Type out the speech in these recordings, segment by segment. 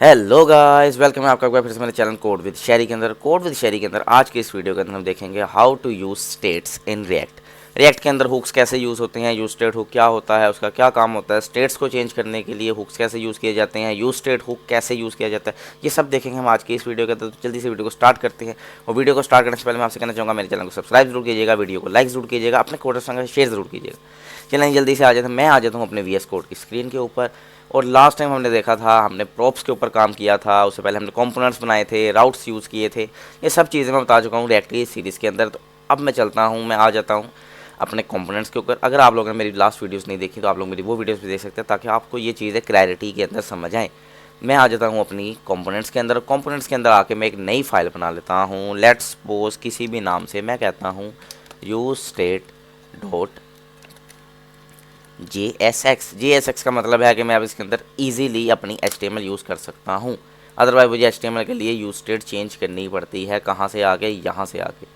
Hello guys, welcome है आपका एक बार फिर से मेरे चैनल कोड विद शेरी के अंदर आज की इस वीडियो के अंदर हम देखेंगे how to use states in React के अंदर हुक्स कैसे यूज़ होते हैं, यूज स्टेट हुक क्या होता है, उसका क्या काम होता है, स्टेट्स को चेंज करने के लिए हुक्स कैसे यूज़ किए जाते हैं, यूज स्टेट हुक कैसे यूज़ किया जाता है, ये सब देखेंगे हम आज की इस वीडियो के अंदर। तो जल्दी से वीडियो को स्टार्ट करते हैं। और वीडियो को स्टार्ट करने से पहले मैं आपसे कहना चाहूँगा मेरे चैनल को सब्सक्राइब जरूर कीजिएगा, वीडियो को लाइक जरूर कीजिएगा, अपने कोड संग शेयर जरूर कीजिएगा। चलिए जल्दी से आ जाते हैं, मैं आ जाता हूँ अपने VS कोड की स्क्रीन के ऊपर। और लास्ट टाइम हमने देखा था, हमने प्रॉप्स के ऊपर काम किया था, उससे पहले हमने कंपोनेंट्स बनाए थे, राउट्स यूज़ किए थे, ये सब चीज़ें मैं बता चुका हूँ रिएक्ट की सीरीज़ के अंदर। तो अब मैं चलता हूँ, मैं आ जाता हूँ अपने कंपोनेंट्स के ऊपर। अगर आप लोगों ने मेरी लास्ट वीडियोस नहीं देखी तो आप लोग मेरी वो वीडियोस भी देख सकते हैं, ताकि आपको ये चीज़ें क्लैरिटी के अंदर समझ आएँ। मैं आ जाता हूँ अपनी कंपोनेंट्स के अंदर। कंपोनेंट्स के अंदर आके मैं एक नई फाइल बना लेता हूँ, लेट्स सपोज किसी भी नाम से मैं कहता हूँ यूज स्टेट डॉट JSX का मतलब है कि मैं अब इसके अंदर इजीली अपनी HTML यूज़ कर सकता हूँ। अदरवाइज मुझे HTML के लिए यूज स्टेट चेंज करनी पड़ती है, कहाँ से आगे, यहाँ से आगे।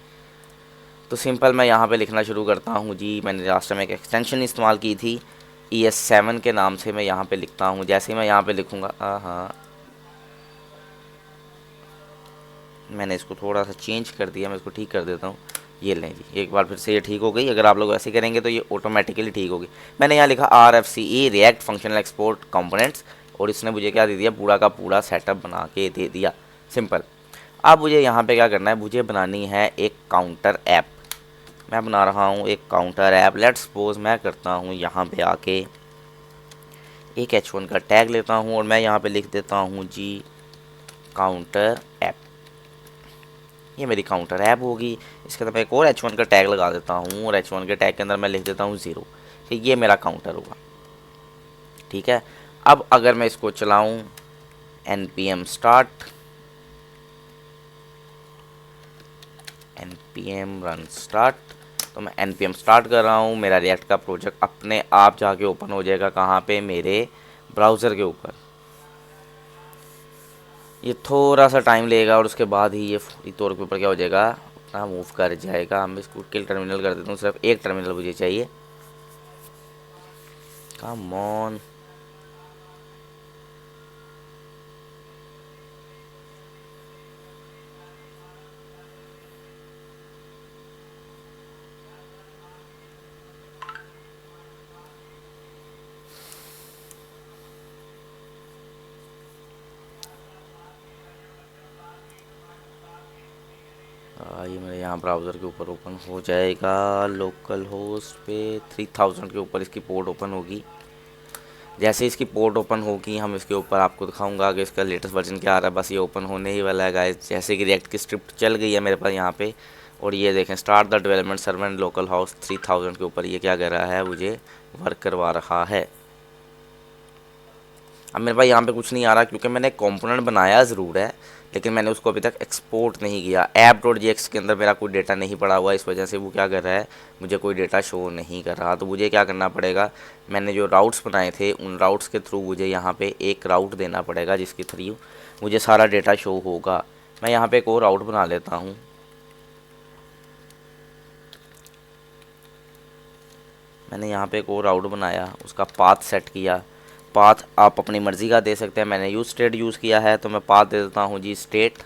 तो सिंपल मैं यहाँ पे लिखना शुरू करता हूँ जी। मैंने लास्ट टाइम एक एक्सटेंशन इस्तेमाल की थी ES7 के नाम से, मैं यहाँ पे लिखता हूँ। जैसे ही मैं यहाँ पे लिखूँगा, हाँ मैंने इसको थोड़ा सा चेंज कर दिया, मैं इसको ठीक कर देता हूँ। ये लें जी, एक बार फिर से ये ठीक हो गई। अगर आप लोग ऐसे करेंगे तो ये ऑटोमेटिकली ठीक होगी। मैंने यहाँ लिखा RFCE react functional export components, और इसने मुझे क्या दे दिया, पूरा का पूरा सेटअप बना के दे दिया। सिंपल। अब मुझे यहाँ पे क्या करना है, मुझे बनानी है एक काउंटर ऐप। मैं बना रहा हूँ एक काउंटर ऐप। लेट्स सपोज मैं करता हूँ यहाँ पे आके एक H1 का टैग लेता हूँ और मैं यहाँ पे लिख देता हूँ जी काउंटर ऐप। ये मेरी काउंटर ऐप होगी। इसके अंदर मैं एक और H1 का टैग लगा देता हूँ और H1 के टैग के अंदर मैं लिख देता हूँ 0, कि ये मेरा काउंटर होगा। ठीक है। अब अगर मैं इसको चलाऊँ npm run start, तो मैं npm स्टार्ट कर रहा हूँ। मेरा रिएक्ट का प्रोजेक्ट अपने आप जाके ओपन हो जाएगा। कहाँ पे, मेरे ब्राउज़र के ऊपर। ये थोड़ा सा टाइम लेगा और उसके बाद ही ये फौरी तौर के ऊपर क्या हो जाएगा, अपना मूव कर जाएगा। मैं इसको किल टर्मिनल कर देता हूँ, सिर्फ एक टर्मिनल मुझे चाहिए। Come on. ये मेरे यहाँ ब्राउज़र के ऊपर ओपन हो जाएगा। लोकल होस्ट पे 3000 के ऊपर इसकी पोर्ट ओपन होगी। जैसे इसकी पोर्ट ओपन होगी, हम इसके ऊपर आपको दिखाऊंगा कि इसका लेटेस्ट वर्जन क्या आ रहा है। बस ये ओपन होने ही वाला है गाइस। जैसे कि रिएक्ट की स्क्रिप्ट चल गई है मेरे पास यहाँ पे, और ये देखें start the development server and local host 3000 के ऊपर ये क्या कर रहा है, मुझे वर्क करवा रहा है। अब मेरे पास यहाँ पे कुछ नहीं आ रहा, क्योंकि मैंने कंपोनेंट बनाया ज़रूर है, लेकिन मैंने उसको अभी तक एक्सपोर्ट नहीं किया। app.jx के अंदर मेरा कोई डेटा नहीं पड़ा हुआ, इस वजह से वो क्या कर रहा है, मुझे कोई डेटा शो नहीं कर रहा। तो मुझे क्या करना पड़ेगा, मैंने जो राउट्स बनाए थे उन राउट्स के थ्रू मुझे यहाँ पे एक राउट देना पड़ेगा, जिसके थ्रू मुझे सारा डेटा शो होगा। मैं यहाँ पे एक और राउट बना लेता हूँ। मैंने यहाँ पे एक और राउट बनाया, उसका पाथ सेट किया। पाथ आप अपनी मर्ज़ी का दे सकते हैं। मैंने यूज स्टेट यूज़ किया है, तो मैं पाथ दे देता हूँ जी स्टेट।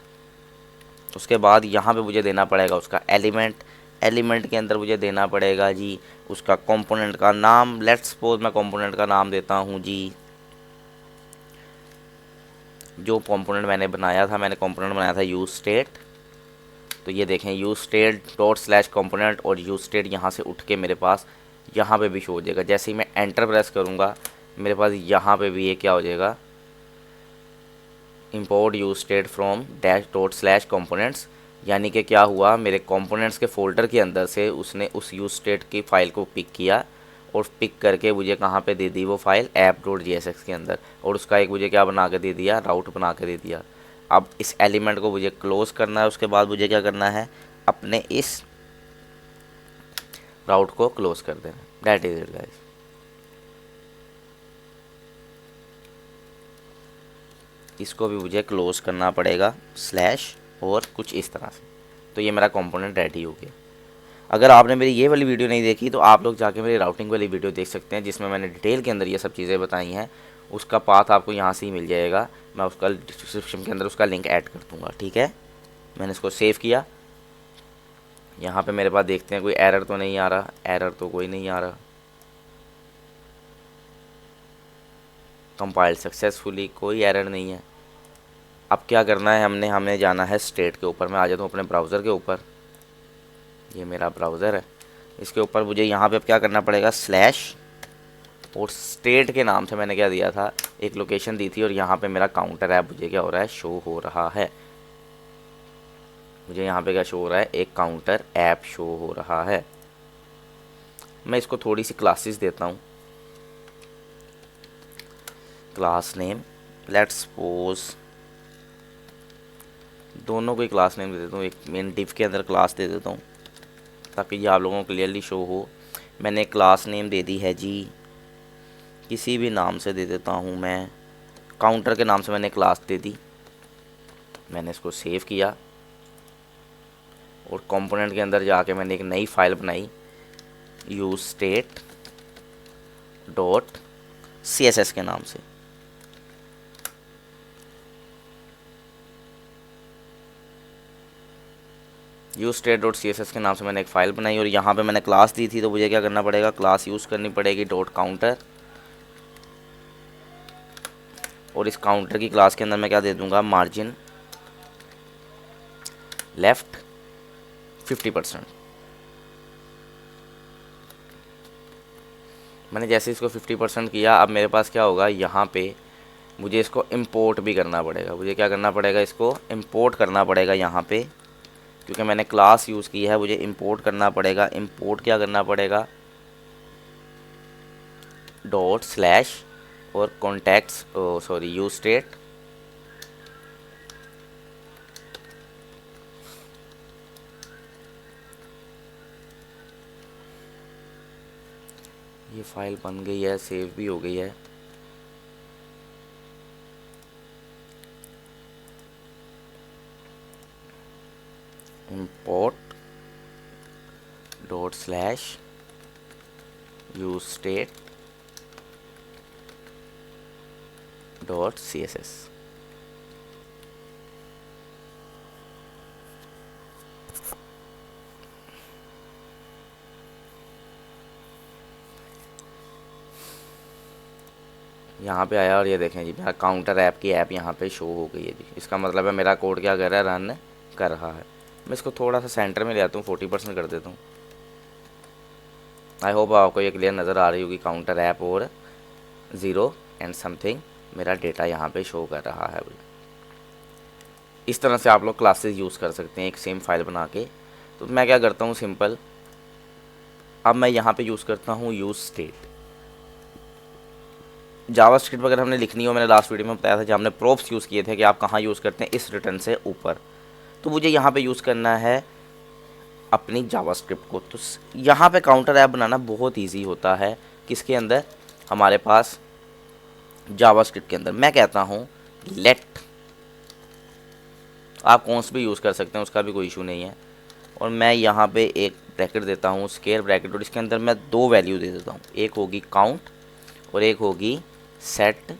उसके बाद यहाँ पे मुझे देना पड़ेगा उसका एलिमेंट के अंदर मुझे देना पड़ेगा जी उसका कंपोनेंट का नाम। लेट्स सपोज मैं कंपोनेंट का नाम देता हूँ जी, जो कंपोनेंट मैंने बनाया था, मैंने कंपोनेंट बनाया था यूज स्टेट। तो ये देखें use state dot slash component, और यूज स्टेट यहाँ से उठ के मेरे पास यहाँ पे भी शो हो जाएगा। जैसे ही मैं एंटर प्रेस करूँगा, मेरे पास यहाँ पे भी ये क्या हो जाएगा, import use state from dash dot slash components। यानी कि क्या हुआ, मेरे कंपोनेंट्स के फोल्डर के अंदर से उसने उस यूज स्टेट की फ़ाइल को पिक किया, और पिक करके मुझे कहाँ पे दे दी वो फाइल, app.jsx के अंदर, और उसका एक मुझे क्या बना के दे दिया, राउट बना के दे दिया। अब इस एलिमेंट को मुझे क्लोज़ करना है। उसके बाद मुझे क्या करना है, अपने इस राउट को क्लोज़ कर देना। That is it guys. इसको भी मुझे क्लोज़ करना पड़ेगा स्लैश, और कुछ इस तरह से। तो ये मेरा कंपोनेंट रेडी हो गया। अगर आपने मेरी ये वाली वीडियो नहीं देखी तो आप लोग जाके मेरी राउटिंग वाली वीडियो देख सकते हैं, जिसमें मैंने डिटेल के अंदर ये सब चीज़ें बताई हैं। उसका पाथ आपको यहाँ से ही मिल जाएगा। मैं उसका डिस्क्रिप्शन के अंदर उसका लिंक ऐड कर दूँगा, ठीक है। मैंने इसको सेव किया। यहाँ पे मेरे पास देखते हैं कोई एरर तो नहीं आ रहा, एरर तो कोई नहीं आ रहा। कंपाइल्ड सक्सेसफुली, कोई एरर नहीं है। अब क्या करना है, हमें जाना है स्टेट के ऊपर। मैं आ जाता हूँ अपने ब्राउज़र के ऊपर, ये मेरा ब्राउज़र है। इसके ऊपर मुझे यहाँ पे अब क्या करना पड़ेगा, स्लैश और स्टेट के नाम से मैंने क्या दिया था, एक लोकेशन दी थी, और यहाँ पे मेरा काउंटर ऐप मुझे क्या हो रहा है, शो हो रहा है। मुझे यहाँ पे क्या शो हो रहा है, एक काउंटर ऐप शो हो रहा है। मैं इसको थोड़ी सी क्लासेस देता हूँ। क्लास नेम, लेट्स सपोज दोनों को ही क्लास नेम दे देता हूँ। एक मेन डिव के अंदर क्लास दे देता हूँ ताकि ये आप लोगों को क्लियरली शो हो। मैंने क्लास नेम दे दी है जी, किसी भी नाम से दे देता हूँ मैं, काउंटर के नाम से मैंने क्लास दे दी। मैंने इसको सेव किया और कंपोनेंट के अंदर जाके मैंने एक नई फाइल बनाई, यूज स्टेट डॉट CSS के नाम से। यूज स्टेट डॉट CSS के नाम से मैंने एक फ़ाइल बनाई और यहाँ पे मैंने क्लास दी थी, तो मुझे क्या करना पड़ेगा, क्लास यूज़ करनी पड़ेगी डॉट काउंटर। और इस काउंटर की क्लास के अंदर मैं क्या दे दूँगा, मार्जिन लेफ़्ट 50%। मैंने जैसे इसको 50% किया, अब मेरे पास क्या होगा, यहाँ पे मुझे इसको इंपोर्ट भी करना पड़ेगा। मुझे क्या करना पड़ेगा, इसको इंपोर्ट करना पड़ेगा यहाँ पे, क्योंकि मैंने क्लास यूज़ की है, मुझे इंपोर्ट करना पड़ेगा। इंपोर्ट क्या करना पड़ेगा, डॉट स्लैश और कॉन्टैक्ट्स सॉरी यूज स्टेट ये फाइल बन गई है, सेव भी हो गई है। Import dot slash use state dot CSS। यहाँ पे आया और ये देखें जी, मेरा काउंटर ऐप की ऐप यहाँ पे शो हो गई है जी। इसका मतलब है मेरा कोड क्या कर रहा है, रन कर रहा है। मैं इसको थोड़ा सा सेंटर में ले आता हूँ, 40% कर देता हूँ। आई होप आपको ये क्लियर नज़र आ रही होगी। काउंटर ऐप और 0 एंड समथिंग मेरा डेटा यहाँ पे शो कर रहा है। इस तरह से आप लोग क्लासेस यूज़ कर सकते हैं एक सेम फाइल बना के। तो मैं क्या करता हूँ, सिंपल, अब मैं यहाँ पे यूज़ करता हूँ यूज़ स्टेट। जावास्क्रिप्ट अगर हमने लिखनी हो, मैंने लास्ट वीडियो में बताया था जब हमने प्रोप्स यूज़ किए थे कि आप कहाँ यूज़ करते हैं, इस रिटर्न से ऊपर। तो मुझे यहाँ पे यूज़ करना है अपनी जावास्क्रिप्ट को। तो यहाँ पे काउंटर ऐप बनाना बहुत इजी होता है। किसके अंदर, हमारे पास जावास्क्रिप्ट के अंदर। मैं कहता हूँ लेट, आप कौन भी यूज़ कर सकते हैं, उसका भी कोई इशू नहीं है। और मैं यहाँ पे एक ब्रैकेट देता हूँ, स्क्वायर ब्रैकेट, और इसके अंदर मैं 2 वैल्यू दे देता हूँ। एक होगी काउंट और एक होगी सेट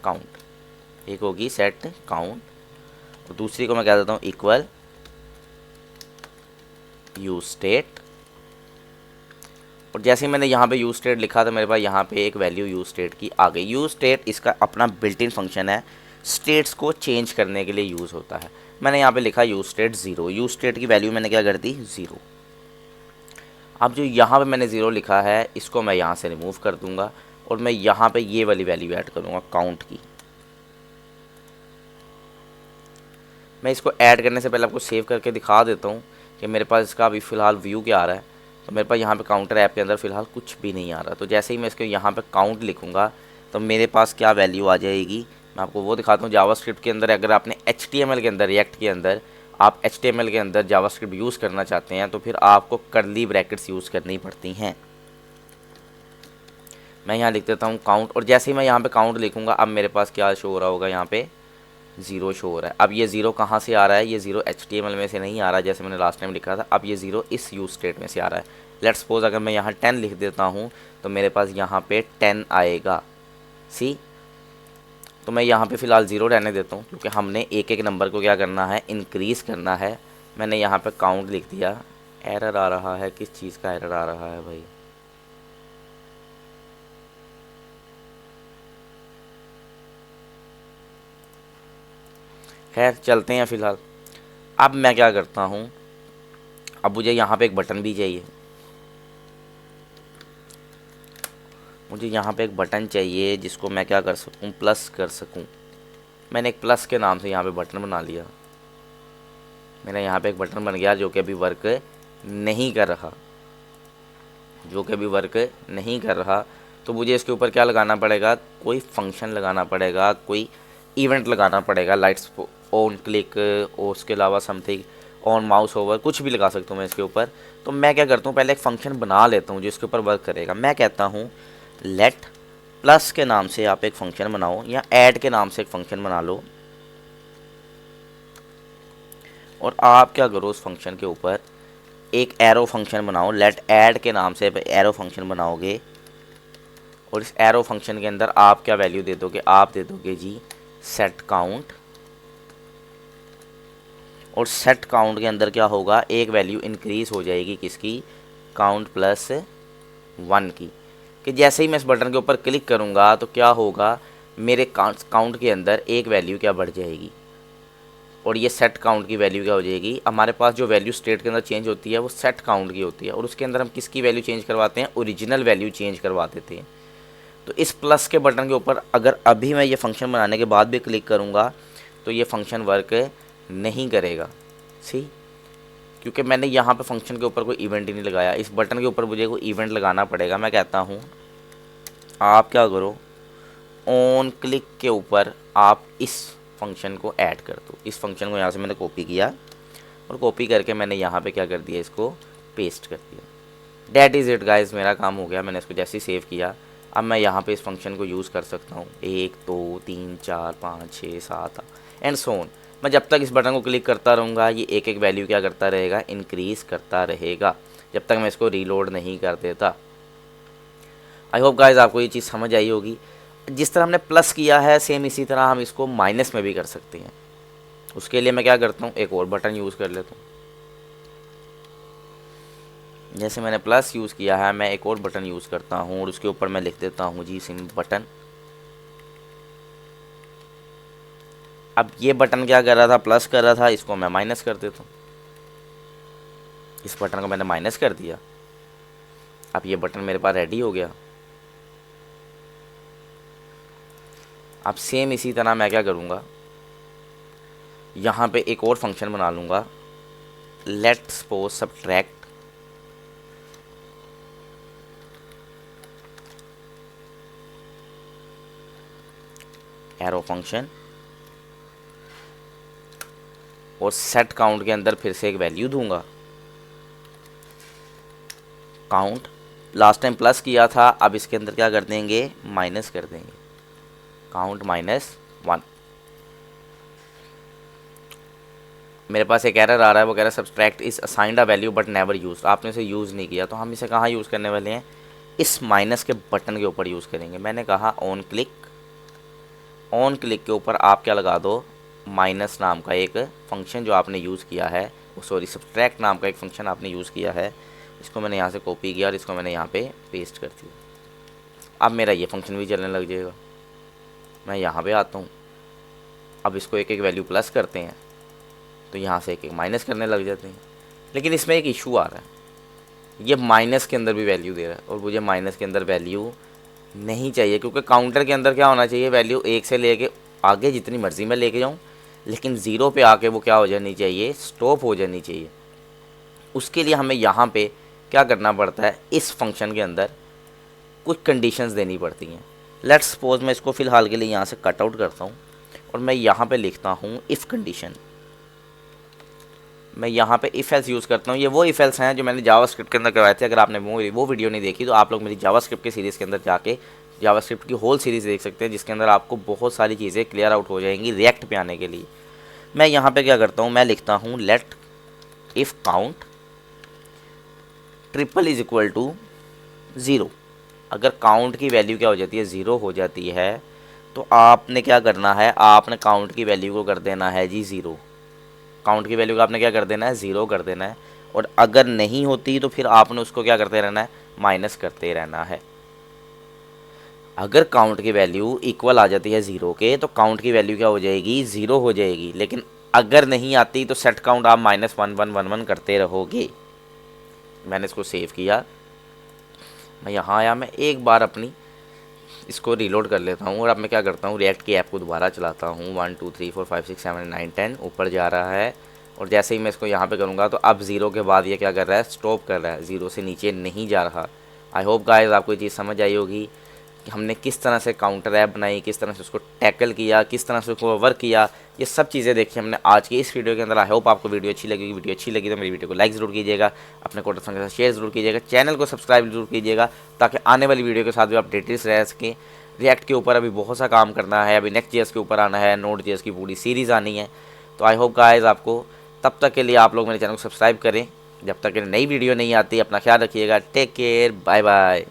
काउंट। एक होगी सेट काउंट और दूसरी को मैं कह देता हूँ इक्वल यूज स्टेट। और जैसे ही मैंने यहाँ पे यूज स्टेट लिखा, तो मेरे पास यहाँ पे एक वैल्यू यूज स्टेट की आ गई। यूज स्टेट इसका अपना बिल्ट इन फंक्शन है, स्टेट्स को चेंज करने के लिए यूज़ होता है। मैंने यहाँ पे लिखा यूज स्टेट 0, यूज स्टेट की वैल्यू मैंने क्या कर दी, 0। अब जो यहाँ पे मैंने 0 लिखा है, इसको मैं यहाँ से रिमूव कर दूँगा और मैं यहाँ पे ये वाली वैल्यू ऐड करूँगा काउंट की। मैं इसको ऐड करने से पहले आपको सेव करके दिखा देता हूँ कि मेरे पास इसका अभी फ़िलहाल व्यू क्या आ रहा है। तो मेरे पास यहाँ पे काउंटर ऐप के अंदर फ़िलहाल कुछ भी नहीं आ रहा। तो जैसे ही मैं इसके यहाँ पे काउंट लिखूँगा, तो मेरे पास क्या वैल्यू आ जाएगी, मैं आपको वो दिखाता हूँ। जावास्क्रिप्ट के अंदर अगर आपने HTML के अंदर, रिएक्ट के अंदर आप HTML के अंदर जावास्क्रिप्ट यूज़ करना चाहते हैं, तो फिर आपको कर्ली ब्रैकेट्स यूज़ करनी पड़ती हैं। मैं यहाँ लिख देता हूँ काउंट, और जैसे ही मैं यहाँ पे काउंट लिखूँगा, अब मेरे पास क्या शो हो रहा होगा, यहाँ पे 0 शो हो रहा है। अब ये 0 कहाँ से आ रहा है, ये 0 HTML में से नहीं आ रहा है जैसे मैंने लास्ट टाइम लिखा था। अब ये 0 इस यूज स्टेट में से आ रहा है। लेट्स सपोज अगर मैं यहाँ 10 लिख देता हूँ, तो मेरे पास यहाँ पे 10 आएगा। सी, तो मैं यहाँ पे फ़िलहाल 0 रहने देता हूँ, क्योंकि हमने एक एक नंबर को क्या करना है, इंक्रीज़ करना है। मैंने यहाँ पे काउंट लिख दिया। एरर आ रहा है, किस चीज़ का एरर आ रहा है भाई? खैर चलते हैं फ़िलहाल। अब मैं क्या करता हूँ, अब मुझे यहाँ पे एक बटन भी चाहिए। मुझे यहाँ पे एक बटन चाहिए जिसको मैं क्या कर सकूँ, प्लस कर सकूँ। मैंने एक प्लस के नाम से यहाँ पे बटन बना लिया। मेरा यहाँ पे एक बटन बन गया जो कि अभी वर्क नहीं कर रहा, तो मुझे इसके ऊपर क्या लगाना पड़ेगा, कोई फंक्शन लगाना पड़ेगा, कोई इवेंट लगाना पड़ेगा। लाइट्स ऑन क्लिक और उसके अलावा समथिंग ऑन माउस ओवर, कुछ भी लगा सकता हूँ मैं इसके ऊपर। तो मैं क्या करता हूँ, पहले एक फ़ंक्शन बना लेता हूँ जो इसके ऊपर वर्क करेगा। मैं कहता हूँ लेट प्लस के नाम से आप एक फ़ंक्शन बनाओ, या ऐड के नाम से एक फ़ंक्शन बना लो, और आप क्या करो, उस फंक्शन के ऊपर एक एरो फंक्शन बनाओ। लेट ऐड के नाम से एरो फंक्शन बनाओगे, और इस एरो फंक्शन के अंदर आप क्या वैल्यू दे दोगे, आप दे दोगे जी सेट काउंट। और सेट काउंट के अंदर क्या होगा, एक वैल्यू इंक्रीज हो जाएगी, किसकी, काउंट प्लस 1 की। कि जैसे ही मैं इस बटन के ऊपर क्लिक करूँगा तो क्या होगा, मेरे काउंट के अंदर एक वैल्यू क्या बढ़ जाएगी, और ये सेट काउंट की वैल्यू क्या हो जाएगी। हमारे पास जो वैल्यू स्टेट के अंदर चेंज होती है वो सेट काउंट की होती है, और उसके अंदर हम किसकी वैल्यू चेंज करवाते हैं, ओरिजिनल वैल्यू चेंज करवा देते हैं। तो इस प्लस के बटन के ऊपर अगर अभी मैं ये फंक्शन बनाने के बाद भी क्लिक करूँगा तो ये फंक्शन वर्क नहीं करेगा। सी, क्योंकि मैंने यहाँ पे फंक्शन के ऊपर कोई इवेंट ही नहीं लगाया। इस बटन के ऊपर मुझे कोई इवेंट लगाना पड़ेगा। मैं कहता हूँ आप क्या करो, ऑन क्लिक के ऊपर आप इस फंक्शन को ऐड कर दो। इस फंक्शन को यहाँ से मैंने कॉपी किया, और कॉपी करके मैंने यहाँ पे क्या कर दिया, इसको पेस्ट कर दिया। डैट इज़ इट गाइस, मेरा काम हो गया। मैंने इसको जैसे ही सेव किया, अब मैं यहाँ पे इस फंक्शन को यूज़ कर सकता हूँ। 1 2 3 4 5 6 7 एंड सो ऑन। मैं जब तक इस बटन को क्लिक करता रहूँगा ये एक एक वैल्यू क्या करता रहेगा, इंक्रीज़ करता रहेगा, जब तक मैं इसको रीलोड नहीं कर देता। आई होप गाइस आपको ये चीज़ समझ आई होगी। जिस तरह हमने प्लस किया है सेम इसी तरह हम इसको माइनस में भी कर सकते हैं। उसके लिए मैं क्या करता हूँ, एक और बटन यूज़ कर लेता हूँ। जैसे मैंने प्लस यूज़ किया है, मैं एक और बटन यूज़ करता हूँ, और उसके ऊपर मैं लिख देता हूँ जी सिम बटन। अब ये बटन क्या कर रहा था, प्लस कर रहा था, इसको मैं माइनस कर देता हूँ। इस बटन को मैंने माइनस कर दिया, अब ये बटन मेरे पास रेडी हो गया। अब सेम इसी तरह मैं क्या करूँगा, यहाँ पे एक और फंक्शन बना लूँगा, let suppose subtract arrow function, और सेट काउंट के अंदर फिर से एक वैल्यू दूंगा, काउंट। लास्ट टाइम प्लस किया था, अब इसके अंदर क्या कर देंगे, माइनस कर देंगे, काउंट -1। मेरे पास एक एरर आ रहा है, वो कह रहा है subtract is assigned a value but never use. आपने इसे यूज़ नहीं किया, तो हम इसे कहाँ यूज़ करने वाले हैं, इस माइनस के बटन के ऊपर यूज़ करेंगे। मैंने कहा ऑन क्लिक के ऊपर आप क्या लगा दो, माइनस नाम का एक फंक्शन जो आपने यूज़ किया है, सॉरी सब्सट्रैक्ट नाम का एक फंक्शन आपने यूज़ किया है, इसको मैंने यहाँ से कॉपी किया और इसको मैंने यहाँ पे पेस्ट कर दिया। अब मेरा ये फंक्शन भी चलने लग जाएगा। मैं यहाँ पे आता हूँ, अब इसको एक एक वैल्यू प्लस करते हैं, तो यहाँ से एक एक माइनस करने लग जाते हैं। लेकिन इसमें एक इशू आ रहा है, ये माइनस के अंदर भी वैल्यू दे रहा है, और मुझे माइनस के अंदर वैल्यू नहीं चाहिए, क्योंकि काउंटर के अंदर क्या होना चाहिए, वैल्यू 1 से लेके आगे जितनी मर्ज़ी मैं लेके जाऊँ, लेकिन 0 पे आके वो क्या हो जानी चाहिए, स्टॉप हो जानी चाहिए। उसके लिए हमें यहाँ पे क्या करना पड़ता है, इस फंक्शन के अंदर कुछ कंडीशंस देनी पड़ती हैं। लेट्स सपोज मैं इसको फ़िलहाल के लिए यहाँ से कट आउट करता हूँ, और मैं यहाँ पे लिखता हूँ इफ़ कंडीशन। मैं यहाँ पे इफ़ एल्स यूज़ करता हूँ। ये वो इफ़ एल्स हैं जो मैंने जावास्क्रिप्ट के अंदर करवाए थे। अगर आपने वो वीडियो नहीं देखी तो आप लोग मेरी जावास्क्रिप्ट की सीरीज़ के अंदर जाके जावास्क्रिप्ट की होल सीरीज़ देख सकते हैं, जिसके अंदर आपको बहुत सारी चीज़ें क्लियर आउट हो जाएंगी रिएक्ट पे आने के लिए। मैं यहाँ पे क्या करता हूँ, मैं लिखता हूँ let if count triple is equal to 0। अगर काउंट की वैल्यू क्या हो जाती है, 0 हो जाती है, तो आपने क्या करना है, आपने काउंट की वैल्यू को कर देना है जी 0। काउंट की वैल्यू को आपने क्या कर देना है, 0 कर देना है। और अगर नहीं होती तो फिर आपने उसको क्या करते रहना है, माइनस करते रहना है। अगर काउंट की वैल्यू इक्वल आ जाती है 0 के तो काउंट की वैल्यू क्या हो जाएगी, 0 हो जाएगी। लेकिन अगर नहीं आती तो सेट काउंट आप -1 1 1 1 करते रहोगे। मैंने इसको सेव किया, मैं यहाँ आया, मैं एक बार अपनी इसको रीलोड कर लेता हूँ और अब मैं क्या करता हूँ, रिएक्ट की ऐप को दोबारा चलाता हूँ। 1 2 3 4 5 6 7 9 10 ऊपर जा रहा है। और जैसे ही मैं इसको यहाँ पे करूँगा तो अब 0 के बाद ये क्या कर रहा है, स्टॉप कर रहा है, 0 से नीचे नहीं जा रहा। आई होप गाइस आपको ये चीज़ समझ आई होगी कि हमने किस तरह से काउंटर ऐप बनाई, किस तरह से उसको टैकल किया, किस तरह से उसको वर्क किया। ये सब चीज़ें देखी हमने आज की इस वीडियो के अंदर। आई होप आपको वीडियो अच्छी लगेगी। वीडियो अच्छी लगी तो मेरी वीडियो को लाइक ज़रूर कीजिएगा, अपने कोर्ट के साथ शेयर ज़रूर कीजिएगा, चैनल को सब्सक्राइब जरूर कीजिएगा ताकि आने वाली वीडियो के साथ भी अपडेटेड रह सकें। रिएक्ट के ऊपर अभी बहुत सा काम करना है, अभी नेक्स्ट जेएस के ऊपर आना है, नोड जेएस की पूरी सीरीज़ आनी है। तो आई होप गाइस आपको, तब तक के लिए आप लोग मेरे चैनल को सब्सक्राइब करें। जब तक नई वीडियो नहीं आती, अपना ख्याल रखिएगा। Take care, bye bye.